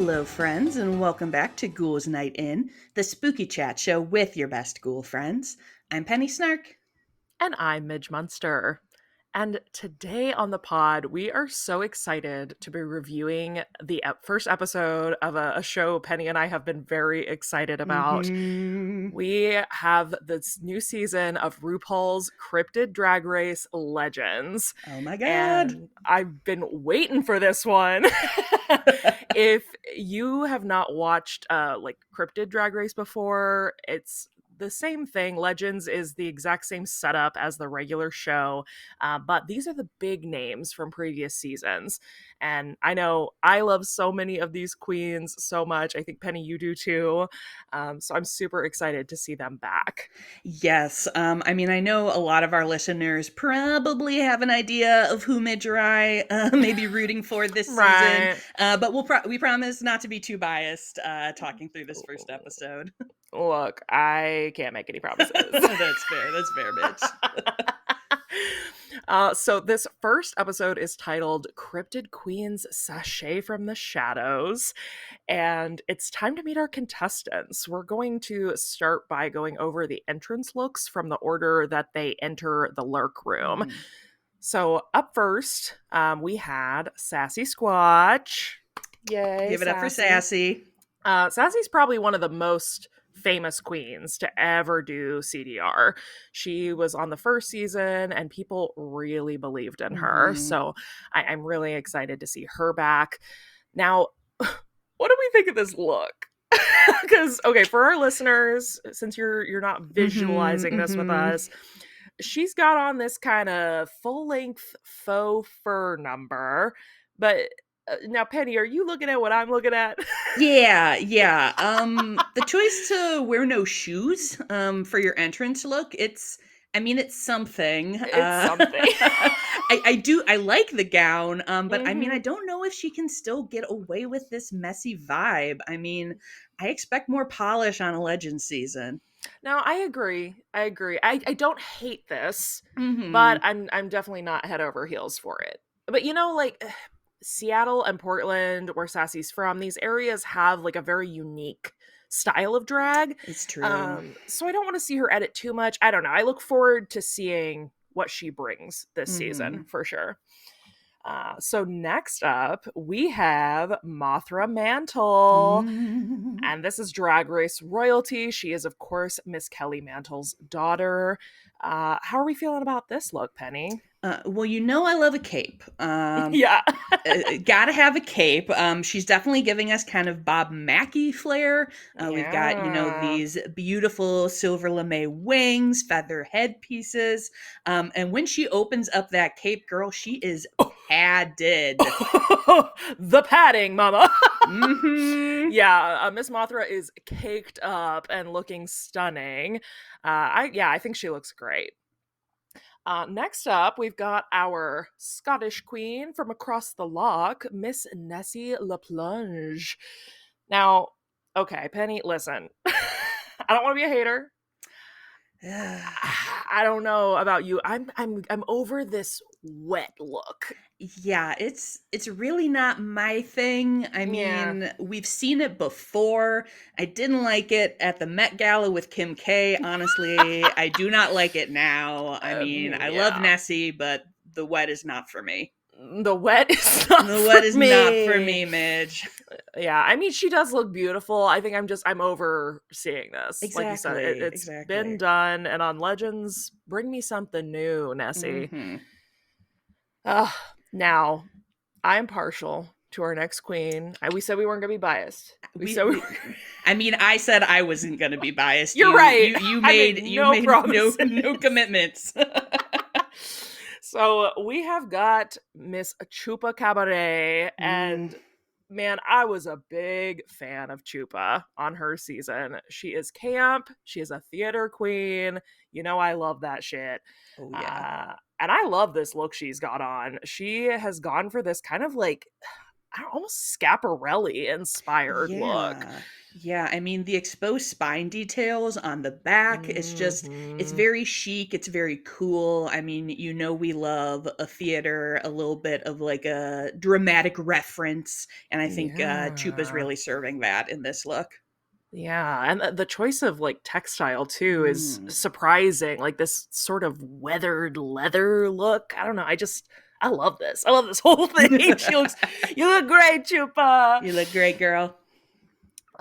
Hello, friends, and welcome back to Ghouls Night In, the spooky chat show with your best ghoul friends. I'm Penny Snark. And I'm Midge Munster. And today on the pod, we are so excited to be reviewing the first episode of a show Penny and I have been very excited about. Mm-hmm. We have this new season of RuPaul's Cryptid Drag Race Legends. Oh my god. And I've been waiting for this one. If you have not watched Cryptid Drag Race before, it's the same thing. Legends is the exact same setup as the regular show, but these are the big names from previous seasons. And I know I love so many of these queens so much. I think, Penny, you do too. So I'm super excited to see them back. Yes, I know a lot of our listeners probably have an idea of who Midge or I may be rooting for this season, Right. but we promise not to be too biased talking through this first episode. Look, I can't make any promises. That's fair, Midge. So this first episode is titled Cryptid Queens Sashay from the Shadows, and it's time to meet our contestants. We're going to start by going over the entrance looks from the order that they enter the lurk room. Mm. So up first, we had Sassy Squatch. Yay, Give it up for Sassy. Sassy's probably one of the most famous queens to ever do CDR. She was on the first season and people really believed in her. So I'm really excited to see her back. Now, what do we think of this look? Because, okay, for our listeners, since you're not visualizing this with us, she's got on this kind of full-length faux fur number, but now, Penny, are you looking at what I'm looking at? Yeah. The choice to wear no shoes for your entrance look, it's something. It's something. I like the gown, but Mm-hmm. I don't know if she can still get away with this messy vibe. I expect more polish on a Legends season. No, I agree. I don't hate this, but Mm-hmm. I'm definitely not head over heels for it. But Seattle and Portland, where Sassy's from, these areas have like a very unique style of drag. It's true. So I don't want to see her edit too much. I don't know. I look forward to seeing what she brings this season for sure. So next up, we have Mothra Mantle. And this is Drag Race royalty. She is, of course, Miss Kelly Mantle's daughter. How are we feeling about this look, Penny? Well, I love a cape. Yeah. Gotta have a cape. She's definitely giving us kind of Bob Mackie flair. We've got, these beautiful silver lame wings, feather headpieces. And when she opens up that cape, girl, she is padded. The padding, mama. Mm-hmm. Yeah, Miss Mothra is caked up and looking stunning. I think she looks great. Next up, we've got our Scottish queen from across the loch, Miss Nessie LaPlunge. Now, okay, Penny, listen. I don't want to be a hater. I don't know about you. I'm over this wet look. Yeah, it's really not my thing. We've seen it before. I didn't like it at the Met Gala with Kim K. Honestly, I do not like it now. I love Nessie, but the wet is not for me. The wet is not for me, Midge. Yeah, she does look beautiful. I think I'm over seeing this. Exactly. Like you said, it's been done, and on Legends, bring me something new, Nessie. Now, I'm partial to our next queen. We said we weren't going to be biased. I said I wasn't going to be biased. You're right. You made no commitments. So we have got Miss Chupa Cabaret, and man, I was a big fan of Chupa on her season. She is camp. She is a theater queen. I love that shit. Oh, yeah. And I love this look she's got on. She has gone for this kind of like almost Scaparelli inspired look. Yeah. Yeah, I mean, the exposed spine details on the back, it's Hmm. very chic, it's very cool. I mean, we love a theater, a little bit of like a dramatic reference, and I think Chupa's Yeah. really serving that in this look. Yeah, and the choice of like textile too is Mm. surprising. Like this sort of weathered leather look. I don't know. I love this. I love this whole thing. You look great, Chupa. You look great, girl.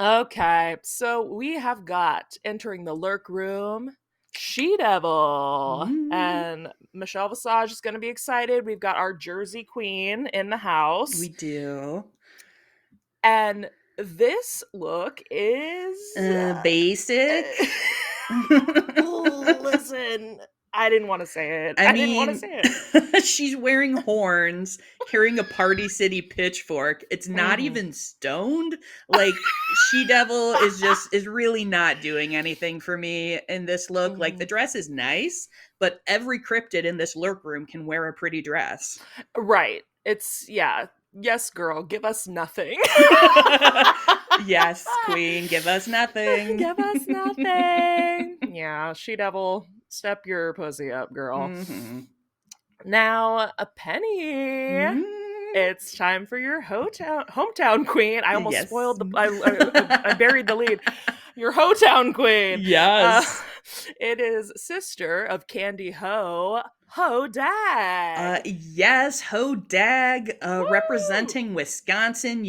Okay, so we have got entering the lurk room, She Devil, Mm. and Michelle Visage is going to be excited. We've got our Jersey Queen in the We house, do. and this look is Basic. listen, I didn't want to say it. I I didn't want to mean, say it. she's wearing horns, carrying a Party City pitchfork. It's not Mhm. even stoned. Like, She Devil is really not doing anything for me in this look. Like, the Mhm. dress is nice, but every cryptid in this lurk room can wear a pretty dress. Right. It's yeah. Yes, girl, give us nothing. Yes, queen, give us nothing. Give us nothing. Yeah, She Devil, step your pussy up, girl. Hmm. Now, a Penny. Mm. It's time for your hometown queen. I almost Yes. spoiled the. I buried the lead. Your Hotown queen. Uh, Yes. it is sister of Candy Ho Dag. Yes, Ho Dag, Woo! representing Wisconsin.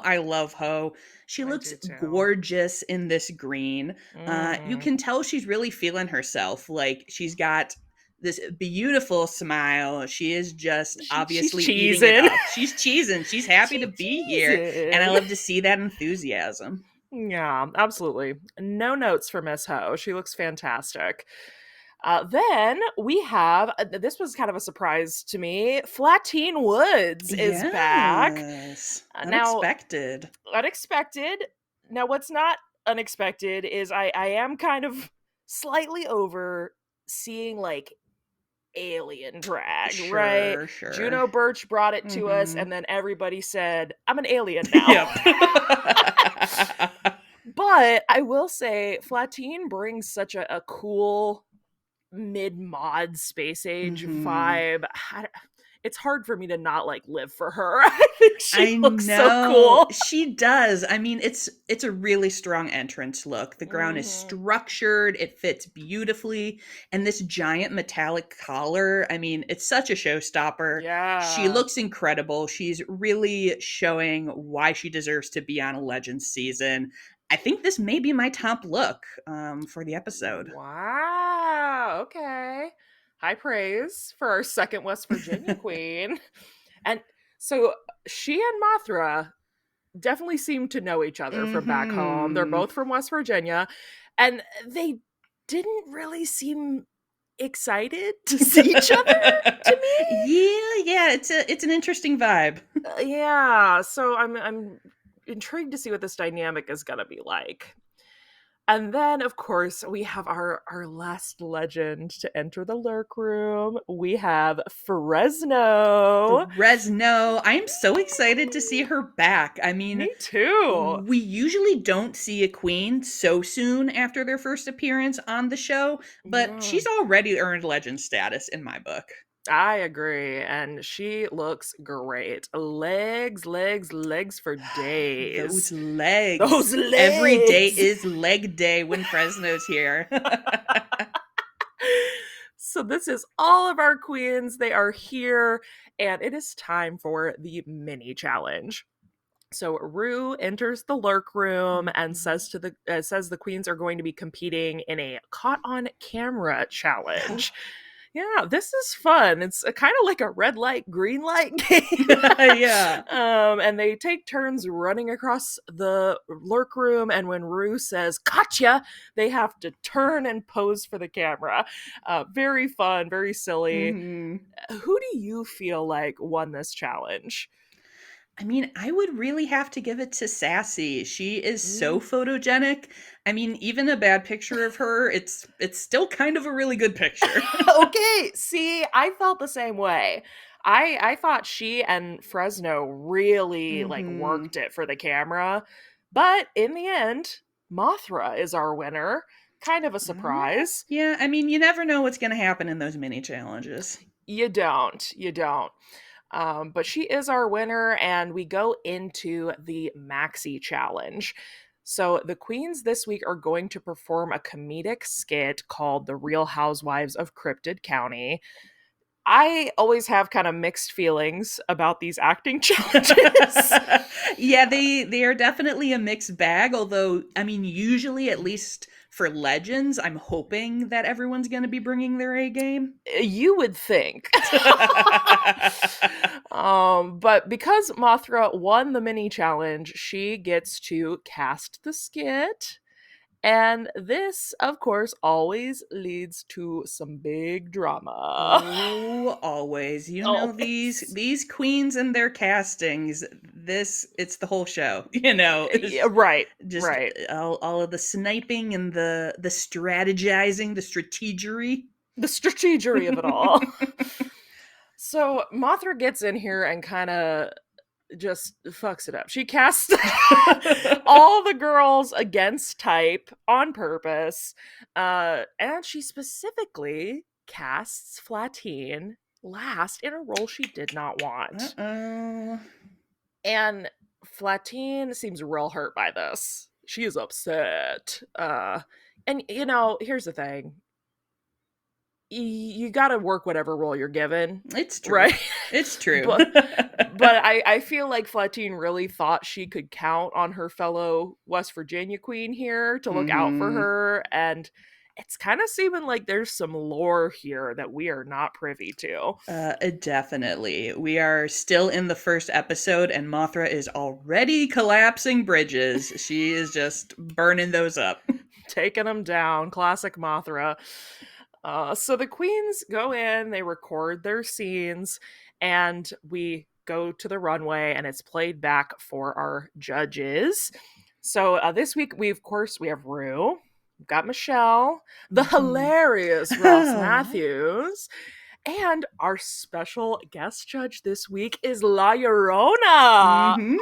I love Ho. She I looks do too. gorgeous in this green. You Hmm. can tell she's really feeling herself. Like, she's got this beautiful smile. She is just She's obviously eating it cheesing. up. She's cheesing. She's happy to She's be here. And I cheesing. love to see that enthusiasm. Yeah, absolutely. No notes for Miss Ho. She looks fantastic. Then we have this was kind of a surprise to me. Flatine Woods is back. Yes. Now, Unexpected. unexpected. Now, what's not unexpected is I am kind of slightly over seeing like alien drag, right? Sure, sure. Juno Birch brought it to us, Mm-hmm. and then everybody said, I'm an alien now. Yep. But I will say, Flatine brings such a cool mid mod space age Mhm. vibe. It's hard for me to not like live for her. I think she I looks so know. cool. She does. I mean, it's a really strong entrance look. The gown is Hmm. structured, it fits beautifully, and this giant metallic collar, I mean, it's such a showstopper. She Yeah. looks incredible. She's really showing why she deserves to be on a Legends season. I think this may be my top look for the episode. Wow. Okay. High praise for our second West Virginia queen. And so she and Mothra definitely seem to know each other from back home. They're Mhm. both from West Virginia, and they didn't really seem excited to see each other to me. Yeah, it's an interesting vibe. Yeah, so I'm intrigued to see what this dynamic is going to be like. And then, of course, we have our last legend to enter the lurk room. We have Fresno. Fresno. I am so excited to see her back. I mean, Me too. we usually don't see a queen so soon after their first appearance on the show, but Yeah. she's already earned legend status in my book. I agree. And she looks great. Legs, legs, legs for Those days. legs. Those Every day legs. is leg day when Fresno's here. So, this is all of our queens. They are here, and it is time for the mini challenge. So Rue enters the lurk room and Mhm. says the queens are going to be competing in a caught on camera Yeah. challenge. Yeah, this is fun. It's kind of like a red light, green light game. Yeah. And they take turns running across the lurk room. And when Rue says, "Gotcha," they have to turn and pose for the camera. Very fun, very silly. Hmm. Who do you feel like won this challenge? I mean, I would really have to give it to Sassy. She is so Mm. photogenic. I mean, even a bad picture of her, it's still kind of a really good picture. Okay, see, I felt the same way. I thought she and Fresno really like Mm-hmm. worked it for the camera, but in the end, Mothra is our winner. Kind of a surprise. Yeah, I mean, you never know what's going to happen in those mini challenges. You don't. But she is our winner, and we go into the Maxi Challenge. So the queens this week are going to perform a comedic skit called The Real Housewives of Cryptid County. I always have kind of mixed feelings about these acting challenges. Yeah, they are definitely a mixed bag, although I mean, usually at least for legends, I'm hoping that everyone's going to be bringing their A game. You would think. But because Mothra won the mini challenge, she gets to cast the skit. And this, of course, always leads to some big drama. Oh, always. You know Always. these queens and their castings, this it's the whole show. Yeah, It's right, just right. all of the sniping and the strategizing, the strategery. The strategery of it all. So Mothra gets in here and kind of just fucks it up. She casts all the girls against type on purpose. And she specifically casts Flatine last in a role she did not want. Uh-oh. And Flatine seems real hurt by this. She is upset. And here's the thing. You got to work whatever role you're given, It's true. right? It's true. but I feel like Flatine really thought she could count on her fellow West Virginia queen here to look out for Mhm. her, and it's kind of seeming like there's some lore here that we are not privy to. Definitely. We are still in the first episode, and Mothra is already collapsing bridges. She is just burning those up. Taking them down, classic Mothra. So the queens go in, they record their scenes, and we go to the runway, and it's played back for our judges. So this week we have Rue, we've got Michelle, the Mhm. hilarious Ross Matthews, and our special guest judge this week is La Llorona. Mhm.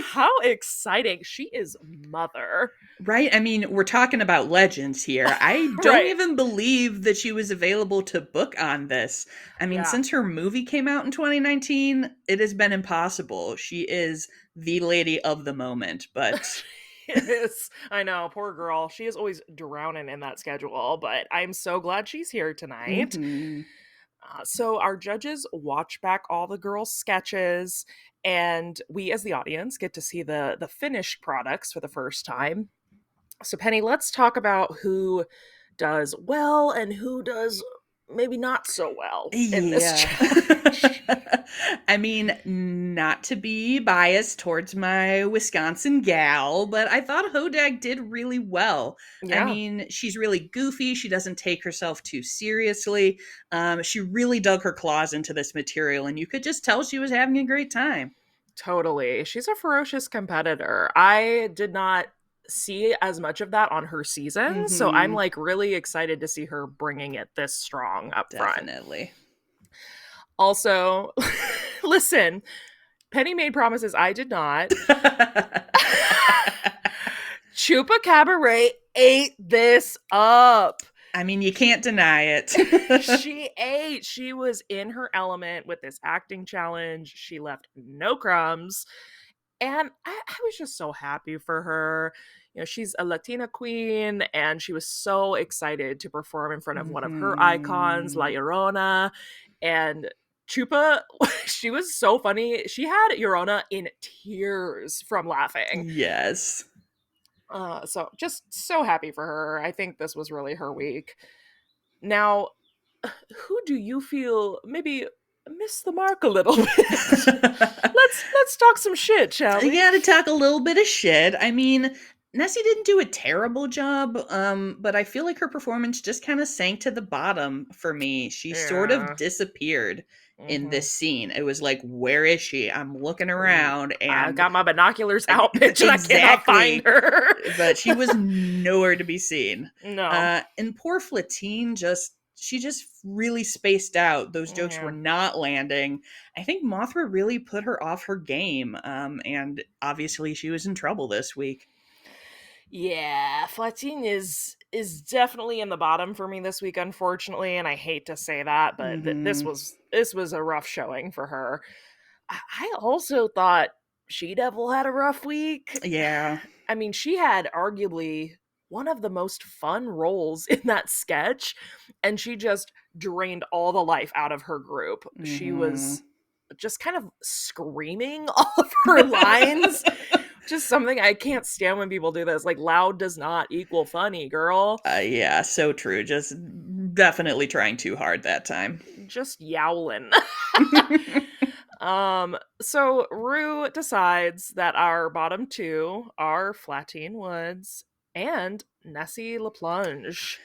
How exciting! She is Mother. Right? I mean, we're talking about legends here. I don't Right. even believe that she was available to book on this. I mean, Yeah. since her movie came out in 2019, it has been impossible. She is the lady of the moment, but It is. I know, poor girl. She is always drowning in that schedule, but I'm so glad she's here tonight. Mhm. So, our judges watch back all the girls' sketches, and we, as the audience, get to see the finished products for the first time. So, Penny, let's talk about who does well and who does maybe not so well in this Yeah. challenge. I mean, not to be biased towards my Wisconsin gal, but I thought Hodag did really well. I Yeah, mean, she's really goofy. She doesn't take herself too seriously. She really dug her claws into this material, and you could just tell she was having a great time. totally. She's a ferocious competitor. I did not see as much of that on her season, so I'm Mm-hmm. like really excited to see her bringing it this strong up front. Definitely. Also, listen, Penny made promises I did not. Chupa Cabaret ate this up. I mean, you can't deny it. She ate. She was in her element with this acting challenge. She left no crumbs. And I was just so happy for her. She's a Latina queen, and she was so excited to perform in front of one of her icons, La Mhm. Llorona. And Chupa, she was so funny. She had Llorona in tears from laughing. Yes. So just so happy for her. I think this was really her week. Now, who do you feel maybe missed the mark a little bit? Let's talk some shit, shall You we? gotta talk a little bit of shit. I mean, Nessie didn't do a terrible job, but I feel like her performance just kind of sank to the bottom for me. She sort of Yeah. disappeared in Mm-hmm. this scene. It was like, where is she? I'm looking around I and got my binoculars out, bitch, and I cannot find exactly, her. but she was nowhere to be seen. No. And poor Flatine just she just really spaced out. Those jokes were Yeah. not landing. I think Mothra really put her off her game, and obviously she was in trouble this week. Yeah, Flatine is definitely in the bottom for me this week, unfortunately, and I hate to say that, but Hmm. this was a rough showing for her. I also thought She Devil had a rough week. Yeah. I mean, she had arguably one of the most fun roles in that sketch, and she just drained all the life out of her group. She Hmm. was just kind of screaming all of her lines. Just something I can't stand when people do this. Like, loud does not equal funny, girl. Yeah, so true. Just definitely trying too hard that time. Just yowling. So Rue decides that our bottom two are Flatine Woods and Nessie LaPlunge.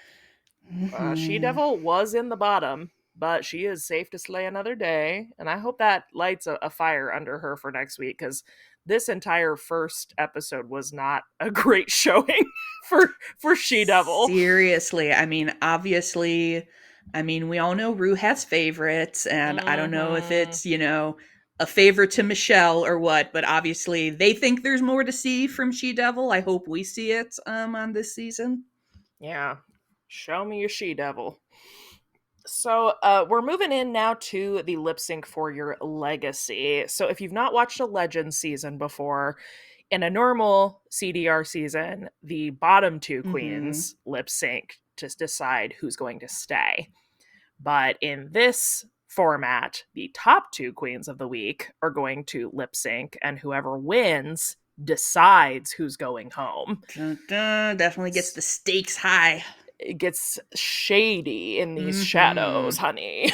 She Hmm. Devil was in the bottom, but she is safe to slay another day, and I hope that lights a fire under her for next week, because this entire first episode was not a great showing for She Devil. Seriously, I mean, obviously, I mean, we all know Rue has favorites, and I don't know if Mm-hmm. it's, a favor to Michelle or what, but obviously they think there's more to see from She Devil. I hope we see it on this season. Yeah. Show me your She Devil. So we're moving in now to the lip sync for your legacy. So if you've not watched a Legend season before, in a normal CDR season, the bottom two Hmm. queens lip sync to decide who's going to stay. But in this format, the top two queens of the week are going to lip sync, and whoever wins decides who's going home. Dun, dun, definitely gets the stakes high. It gets shady in these Hmm. shadows, honey.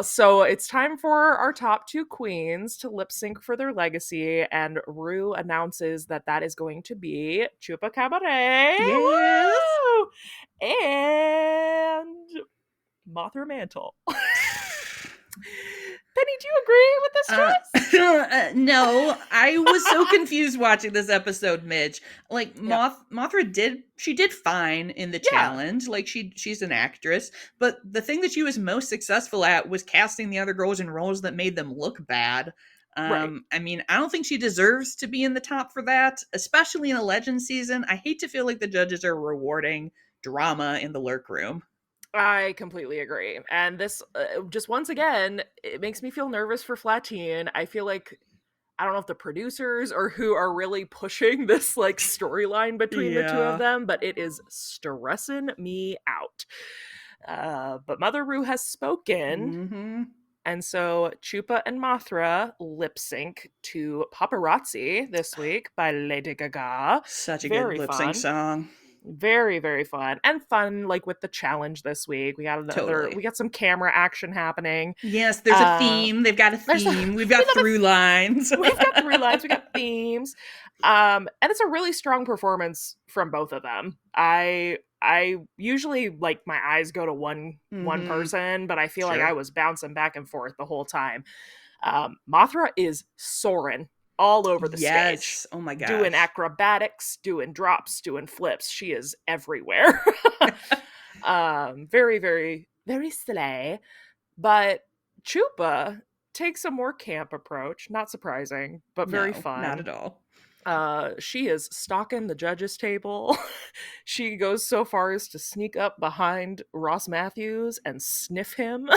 So it's time for our top two queens to lip sync for their legacy, and Rue announces that that is going to be Chupa Cabaret, Yes. woo, and Mothra Mantle. Penny, do you agree with this choice? No, I was so confused watching this episode, Midge. Like Yeah, Mothra did fine in the yeah, challenge. Like she's an actress, but the thing that she was most successful at was casting the other girls in roles that made them look bad. right. I mean, I don't think she deserves to be in the top for that, especially in a Legend season. I hate to feel like the judges are rewarding drama in the lurk room. I completely agree. And this, just once again, it makes me feel nervous for Flatine. I feel like I don't know if the producers or who are really pushing this like storyline between the two of Yeah. them, but it is stressing me out. But Mother Rue has spoken, Hmm. and so Chupa and Mothra lip sync to Paparazzi this week by Lady Gaga. Such a good Very lip sync fun. song. Very, very fun. And fun, like with the challenge this week. Totally. We got some camera action happening. Yes, there's a Uh theme. They've got a there's a theme. We've got we got a through lines. we've got through lines, we got themes. And it's a really strong performance from both of them. I usually like my eyes go to one Hmm. person, but I feel like I Sure. was bouncing back and forth the whole time. Mothra is soaring all over the stage, Yes. Oh my doing gosh. acrobatics, doing drops, doing flips. She is everywhere. Very, very, very slay. But Chupa takes a more camp approach, not surprising, but very No, not fun. at all. She is stalking the judges table. She goes so far as to sneak up behind Ross Matthews and sniff him.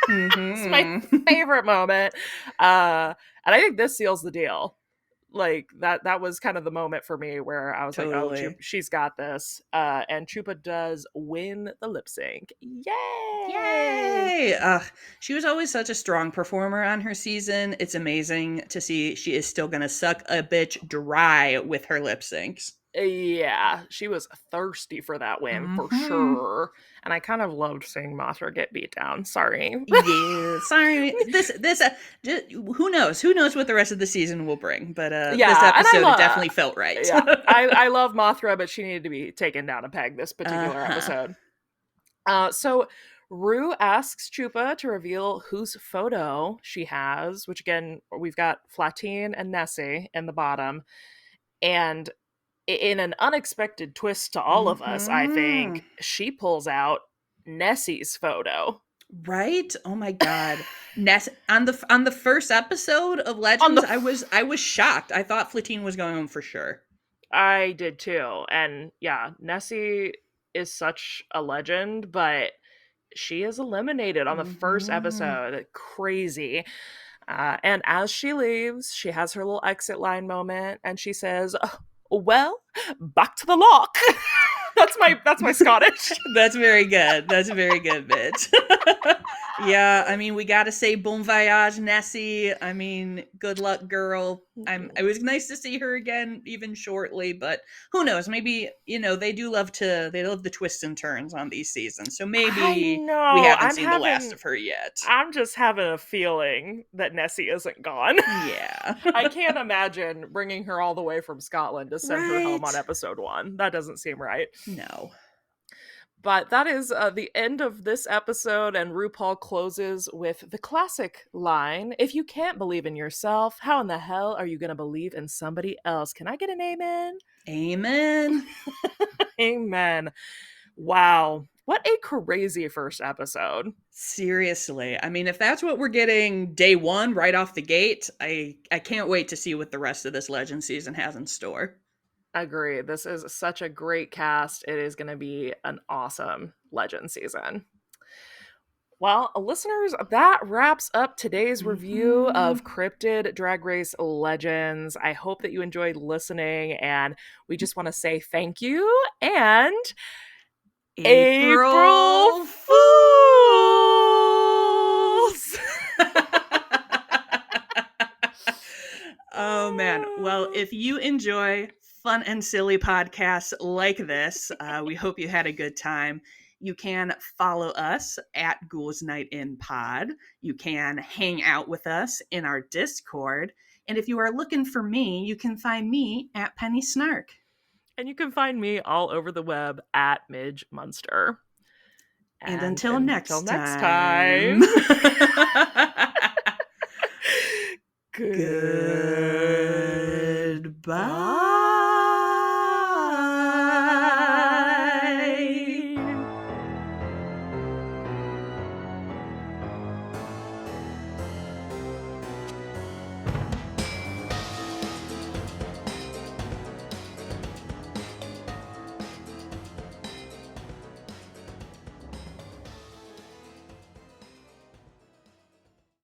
It's my Hmm. favorite moment. And I think this seals the deal. Like that was kind of the moment for me where I was like, oh, Totally. She's got this. And Chupa does win the lip sync. Yay! Yay! She was always such a strong performer on her season. It's amazing to see she is still gonna suck a bitch dry with her lip syncs. Yeah, she was thirsty for that win for Hmm. sure. And I kind of loved seeing Mothra get beat down. Sorry. Yeah, sorry. Who knows? Who knows what the rest of the season will bring? But this Yeah, and I episode it love definitely felt right. yeah, I love Mothra, but she needed to be taken down a peg this particular Uh-huh. episode. So Rue asks Chupa to reveal whose photo she has, which again, we've got Flatine and Nessie in the bottom. And in an unexpected twist to all of us, I Mm-hmm. think, she pulls out Nessie's photo. Right? Oh my god. Ness on the first episode of On Legends, the I was shocked. I thought Flatine was going home for sure. I did too. And yeah, Nessie is such a legend, but she is eliminated on the first Mm-hmm. episode. Crazy. And as she leaves, she has her little exit line moment and she says, well, back to the lock. That's my Scottish. That's very good. That's very good, bitch. Yeah, I mean, we got to say bon voyage, Nessie. I mean, good luck, girl. It was nice to see her again, even shortly, but who knows? Maybe, they love the twists and turns on these seasons. So I maybe we know. haven't seen the last of her yet. I'm just having a feeling that Nessie isn't gone. Yeah. I can't imagine bringing her all the way from Scotland to send her home on Right. episode 1. That doesn't seem right. No. But that is the end of this episode, and RuPaul closes with the classic line, if you can't believe in yourself, how in the hell are you going to believe in somebody else? Can I get an amen? Amen. Amen. Wow. What a crazy first episode. Seriously. I mean, if that's what we're getting day one right off the gate, I can't wait to see what the rest of this Legend season has in store. Agree. This is such a great cast. It is going to be an awesome Legend season. Well, listeners, that wraps up today's review of Cryptid Drag Race Legends. I hope that you enjoyed listening, and we just want to say thank you and April April Fools! Oh man. Well, if you enjoy fun and silly podcasts like this, we hope you had a good time. You can follow us at Ghouls Night In Pod. You can hang out with us in our Discord. And if you are looking for me, you can find me at Penny Snark. And you can find me all over the web at Midge Munster. And until next time. Goodbye.